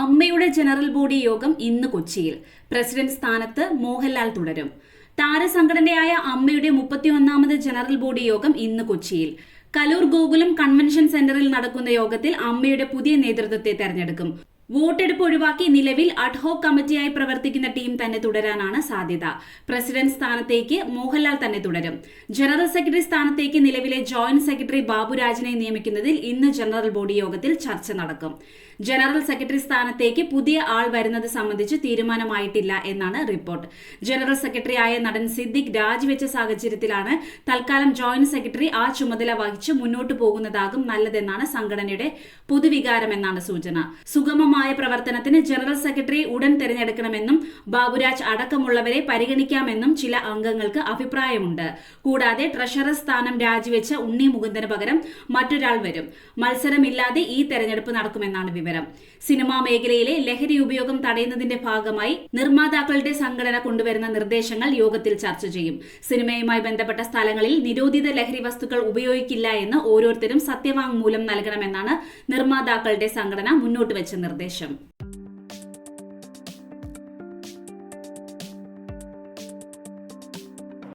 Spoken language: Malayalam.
അമ്മയുടെ ജനറൽ ബോഡി യോഗം ഇന്ന് കൊച്ചിയിൽ. പ്രസിഡന്റ് സ്ഥാനത്ത് മോഹൻലാൽ തുടരും. താരസംഘടനയായ അമ്മയുടെ 31ാമത് ജനറൽ ബോഡി യോഗം ഇന്ന് കൊച്ചിയിൽ. കലൂർ ഗോകുലം കൺവെൻഷൻ സെന്ററിൽ നടക്കുന്ന യോഗത്തിൽ അമ്മയുടെ പുതിയ നേതൃത്വത്തെ തെരഞ്ഞെടുക്കും. വോട്ടെടുപ്പ് ഒഴിവാക്കി നിലവിൽ അഡ്ഹോക് കമ്മിറ്റിയായി പ്രവർത്തിക്കുന്ന ടീം തന്നെ തുടരാനാണ് സാധ്യത. പ്രസിഡന്റ് സ്ഥാനത്തേക്ക് മോഹൻലാൽ തന്നെ തുടരും. ജനറൽ സെക്രട്ടറി സ്ഥാനത്തേക്ക് നിലവിലെ ജോയിന്റ് സെക്രട്ടറി ബാബുരാജിനെ നിയമിക്കുന്നതിൽ ഇന്ന് ജനറൽ ബോഡി യോഗത്തിൽ ചർച്ച നടക്കും. ജനറൽ സെക്രട്ടറി സ്ഥാനത്തേക്ക് പുതിയ ആൾ വരുന്നത് സംബന്ധിച്ച് തീരുമാനമായിട്ടില്ല എന്നാണ് റിപ്പോർട്ട്. ജനറൽ സെക്രട്ടറിയായ നടൻ സിദ്ദിഖ് രാജിവെച്ച സാഹചര്യത്തിലാണ് തൽക്കാലം ജോയിന്റ് സെക്രട്ടറി ആ ചുമതല വഹിച്ച് മുന്നോട്ടു പോകുന്നതാകും നല്ലതെന്നാണ് സംഘടനയുടെ പൊതുവികാരമെന്നാണ് സൂചന. സുഗമമായ പ്രവർത്തനത്തിന് ജനറൽ സെക്രട്ടറിയെ ഉടൻ തെരഞ്ഞെടുക്കണമെന്നും ബാബുരാജ് അടക്കമുള്ളവരെ പരിഗണിക്കാമെന്നും ചില അംഗങ്ങൾക്ക് അഭിപ്രായമുണ്ട്. കൂടാതെ ട്രഷറർ സ്ഥാനം രാജിവെച്ച ഉണ്ണി മുകുന്ദന് പകരം മറ്റൊരാൾ വരും. മത്സരമില്ലാതെ ഈ തെരഞ്ഞെടുപ്പ് നടക്കുമെന്നാണ് വിവരം. സിനിമാ മേഖലയിലെ ലഹരി ഉപയോഗം തടയുന്നതിന്റെ ഭാഗമായി നിർമ്മാതാക്കളുടെ സംഘടന കൊണ്ടുവരുന്ന നിർദ്ദേശങ്ങൾ യോഗത്തിൽ ചർച്ച ചെയ്യും. സിനിമയുമായി ബന്ധപ്പെട്ട സ്ഥലങ്ങളിൽ നിരോധിത ലഹരി വസ്തുക്കൾ ഉപയോഗിക്കില്ല എന്ന് ഓരോരുത്തരും സത്യവാങ്മൂലം നൽകണമെന്നാണ് നിർമ്മാതാക്കളുടെ സംഘടന മുന്നോട്ട് വെച്ച നിർദ്ദേശം.